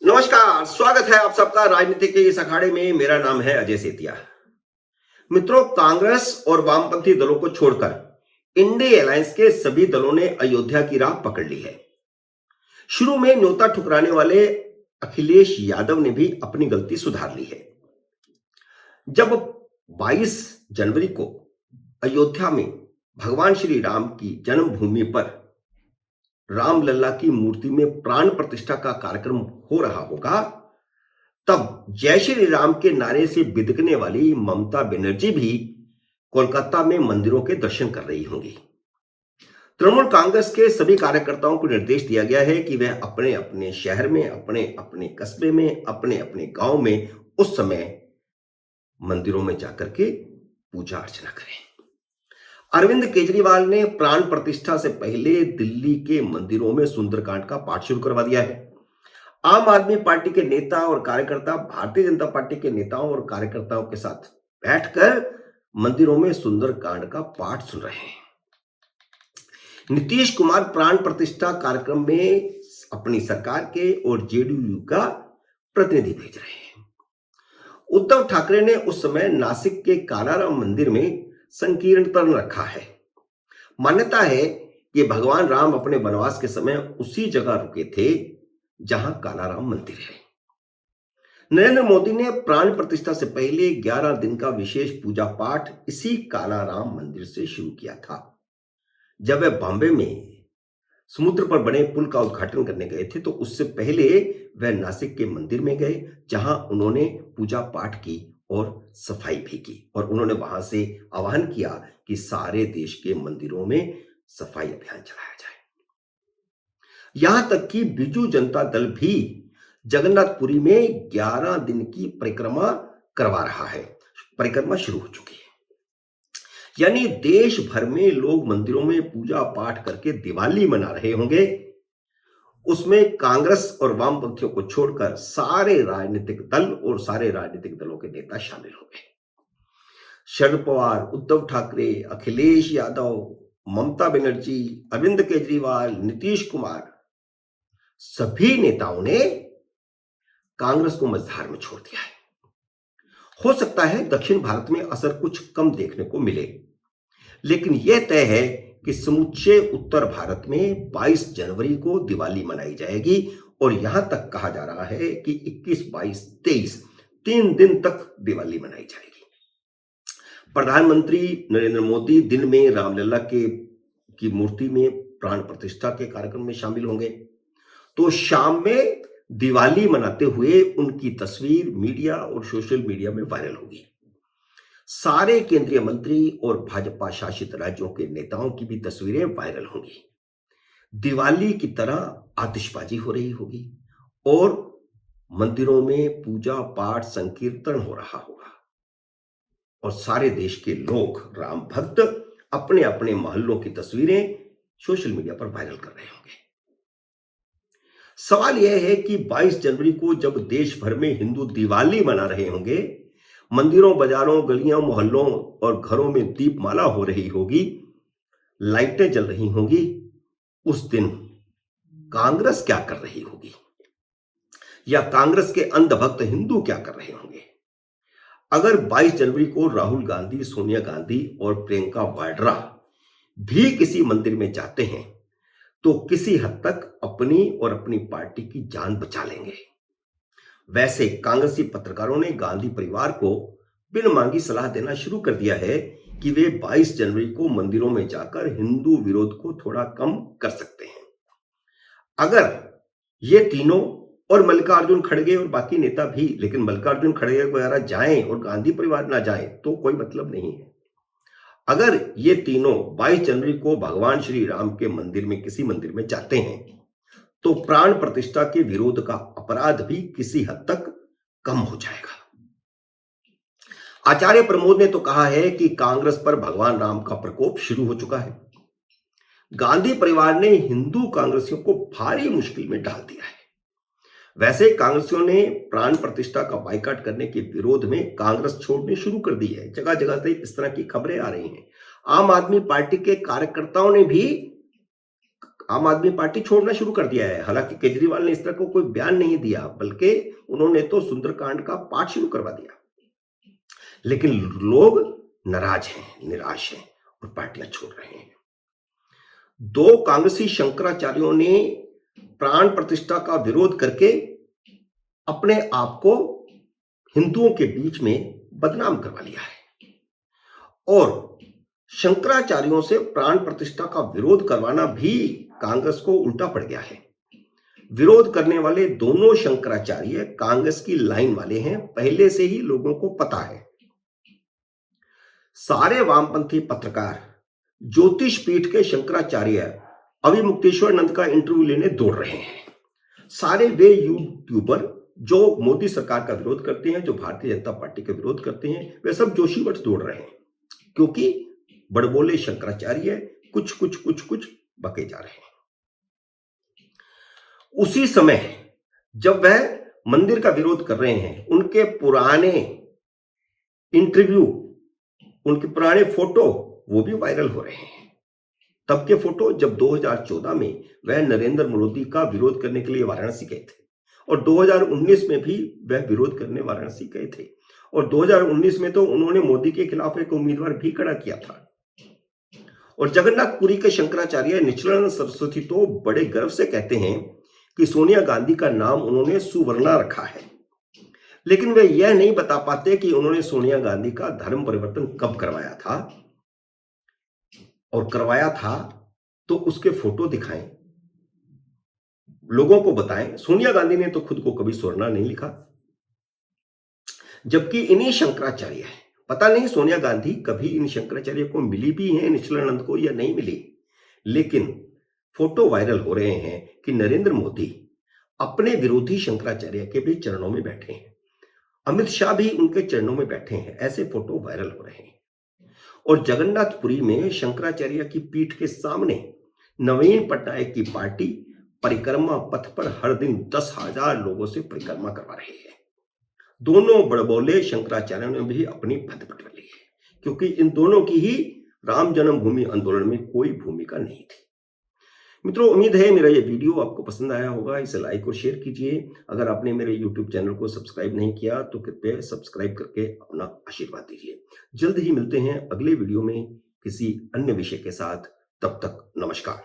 नमस्कार, स्वागत है आप सबका राजनीति के इस अखाड़े में। मेरा नाम है अजय सेतिया। मित्रों, कांग्रेस और वामपंथी दलों को छोड़कर इंडिया अलायंस के सभी दलों ने अयोध्या की राह पकड़ ली है। शुरू में न्योता ठुकराने वाले अखिलेश यादव ने भी अपनी गलती सुधार ली है। जब 22 जनवरी को अयोध्या में भगवान श्री राम की जन्मभूमि पर रामलला की मूर्ति में प्राण प्रतिष्ठा का कार्यक्रम हो रहा होगा, तब जय श्री राम के नारे से बिदकने वाली ममता बनर्जी भी कोलकाता में मंदिरों के दर्शन कर रही होंगी। तृणमूल कांग्रेस के सभी कार्यकर्ताओं को निर्देश दिया गया है कि वह अपने अपने शहर में, अपने अपने कस्बे में, अपने अपने गांव में उस समय मंदिरों में जाकर के पूजा अर्चना करें। अरविंद केजरीवाल ने प्राण प्रतिष्ठा से पहले दिल्ली के मंदिरों में सुंदरकांड का पाठ शुरू करवा दिया है। आम आदमी पार्टी के नेता और कार्यकर्ता भारतीय जनता पार्टी के नेताओं और कार्यकर्ताओं के साथ बैठकर मंदिरों में सुंदरकांड का पाठ सुन रहे हैं। नीतीश कुमार प्राण प्रतिष्ठा कार्यक्रम में अपनी सरकार के और जेडीयू का प्रतिनिधि भेज रहे हैं। उद्धव ठाकरे ने उस समय नासिक के कालाराम मंदिर में संकीर्तन रखा है। मान्यता है कि भगवान राम अपने वनवास के समय उसी जगह रुके थे जहां कालाराम मंदिर है। नरेंद्र मोदी ने प्राण प्रतिष्ठा से पहले 11 दिन का विशेष पूजा पाठ इसी कालाराम मंदिर से शुरू किया था। जब वे बॉम्बे में समुद्र पर बने पुल का उद्घाटन करने गए थे, तो उससे पहले वह नासिक के मंदिर में गए, जहां उन्होंने पूजा पाठ की और सफाई भी की, और उन्होंने वहां से आह्वान किया कि सारे देश के मंदिरों में सफाई अभियान चलाया जाए। यहां तक कि बीजू जनता दल भी जगन्नाथपुरी में 11 दिन की परिक्रमा करवा रहा है। परिक्रमा शुरू हो चुकी है। यानी देश भर में लोग मंदिरों में पूजा पाठ करके दिवाली मना रहे होंगे। उसमें कांग्रेस और वामपंथियों को छोड़कर सारे राजनीतिक दल और सारे राजनीतिक दलों के नेता शामिल होंगे। शरद पवार, उद्धव ठाकरे, अखिलेश यादव, ममता बनर्जी, अरविंद केजरीवाल, नीतीश कुमार, सभी नेताओं ने कांग्रेस को मझधार में छोड़ दिया है। हो सकता है दक्षिण भारत में असर कुछ कम देखने को मिले, लेकिन यह तय है कि समूचे उत्तर भारत में 22 जनवरी को दिवाली मनाई जाएगी, और यहां तक कहा जा रहा है कि 21, 22, 23 3 दिन तक दिवाली मनाई जाएगी। प्रधानमंत्री नरेंद्र मोदी दिन में रामलला की मूर्ति में प्राण प्रतिष्ठा के कार्यक्रम में शामिल होंगे, तो शाम में दिवाली मनाते हुए उनकी तस्वीर मीडिया और सोशल मीडिया में वायरल होगी। सारे केंद्रीय मंत्री और भाजपा शासित राज्यों के नेताओं की भी तस्वीरें वायरल होंगी। दिवाली की तरह आतिशबाजी हो रही होगी और मंदिरों में पूजा पाठ संकीर्तन हो रहा होगा, और सारे देश के लोग, राम भक्त, अपने अपने मोहल्लों की तस्वीरें सोशल मीडिया पर वायरल कर रहे होंगे। सवाल यह है कि 22 जनवरी को जब देश भर में हिंदू दिवाली मना रहे होंगे, मंदिरों, बाजारों, गलियों, मोहल्लों और घरों में दीपमाला हो रही होगी, लाइटें जल रही होंगी, उस दिन कांग्रेस क्या कर रही होगी, या कांग्रेस के अंधभक्त हिंदू क्या कर रहे होंगे? अगर 22 जनवरी को राहुल गांधी, सोनिया गांधी और प्रियंका वाड्रा भी किसी मंदिर में जाते हैं, तो किसी हद तक अपनी और अपनी पार्टी की जान बचा लेंगे। वैसे कांग्रेसी पत्रकारों ने गांधी परिवार को बिन मांगी सलाह देना शुरू कर दिया है कि वे 22 जनवरी को मंदिरों में जाकर हिंदू विरोध को थोड़ा कम कर सकते हैं। अगर ये तीनों और मल्लिकार्जुन खड़गे और बाकी नेता भी, लेकिन मल्लिकार्जुन खड़गे वगैरह जाएं और गांधी परिवार ना जाए तो कोई मतलब नहीं है। अगर ये तीनों 22 जनवरी को भगवान श्री राम के मंदिर में किसी मंदिर में जाते हैं, तो प्राण प्रतिष्ठा के विरोध का अपराध भी किसी हद तक कम हो जाएगा। आचार्य प्रमोद ने तो कहा है कि कांग्रेस पर भगवान राम का प्रकोप शुरू हो चुका है। गांधी परिवार ने हिंदू कांग्रेसियों को भारी मुश्किल में डाल दिया है। वैसे कांग्रेसियों ने प्राण प्रतिष्ठा का बाइकाट करने के विरोध में कांग्रेस छोड़नी शुरू कर दी है। जगह जगह से इस तरह की खबरें आ रही हैं। आम आदमी पार्टी के कार्यकर्ताओं ने भी आम आदमी पार्टी छोड़ना शुरू कर दिया है। हालांकि केजरीवाल ने इस तरह को कोई बयान नहीं दिया, बल्कि उन्होंने तो सुंदरकांड का पाठ शुरू करवा दिया। लेकिन लोग नाराज हैं, निराश हैं और पार्टियां छोड़ रहे हैं। दो कांग्रेसी शंकराचार्यों ने प्राण प्रतिष्ठा का विरोध करके अपने आप को हिंदुओं के बीच में बदनाम करवा लिया है और शंकराचार्यों से प्राण प्रतिष्ठा का विरोध करवाना भी कांग्रेस को उल्टा पड़ गया है। विरोध करने वाले दोनों शंकराचार्य कांग्रेस की लाइन वाले हैं, पहले से ही लोगों को पता है। सारे वामपंथी पत्रकार ज्योतिष पीठ के शंकराचार्य अभिमुक्तेश्वरानंद का इंटरव्यू लेने दौड़ रहे हैं। सारे वे यूट्यूबर जो मोदी सरकार का विरोध करते हैं, जो भारतीय जनता पार्टी का विरोध करते हैं, वे सब जोशीमठ दौड़ रहे हैं, क्योंकि बड़बोले शंकराचार्य कुछ कुछ कुछ कुछ बके जा रहे हैं। उसी समय जब वह मंदिर का विरोध कर रहे हैं, उनके पुराने इंटरव्यू, उनके पुराने फोटो वो भी वायरल हो रहे हैं। तब के फोटो जब 2014 में वह नरेंद्र मोदी का विरोध करने के लिए वाराणसी गए थे और 2019 में भी वह विरोध करने वाराणसी गए थे और 2019 में तो उन्होंने मोदी के खिलाफ एक उम्मीदवार भी खड़ा किया था। और जगन्नाथपुरी के शंकराचार्य निचलानंद सरस्वती तो बड़े गर्व से कहते हैं कि सोनिया गांधी का नाम उन्होंने सुवर्णा रखा है, लेकिन वे यह नहीं बता पाते कि उन्होंने सोनिया गांधी का धर्म परिवर्तन कब करवाया था, और करवाया था तो उसके फोटो दिखाएं, लोगों को बताएं। सोनिया गांधी ने तो खुद को कभी स्वर्णा नहीं लिखा, जबकि इन्हीं शंकराचार्य है। पता नहीं सोनिया गांधी कभी इन शंकराचार्य को मिली भी हैं, निचलानंद को, या नहीं मिली, लेकिन फोटो वायरल हो रहे हैं कि नरेंद्र मोदी अपने विरोधी शंकराचार्य के भी चरणों में बैठे हैं, अमित शाह भी उनके चरणों में बैठे हैं। ऐसे फोटो वायरल हो रहे हैं। और जगन्नाथपुरी में शंकराचार्य की पीठ के सामने नवीन पटनायक की पार्टी परिक्रमा पथ पर हर दिन 10,000 लोगों से परिक्रमा करवा रही है। दोनों बड़बोले शंकराचार्यों ने भी अपनी पद बटवा ली है, क्योंकि इन दोनों की ही राम जन्मभूमि आंदोलन में कोई भूमिका नहीं थी। मित्रों, उम्मीद है मेरा ये वीडियो आपको पसंद आया होगा। इसे लाइक और शेयर कीजिए। अगर आपने मेरे YouTube चैनल को सब्सक्राइब नहीं किया तो कृपया सब्सक्राइब करके अपना आशीर्वाद दीजिए। जल्द ही मिलते हैं अगले वीडियो में किसी अन्य विषय के साथ। तब तक नमस्कार।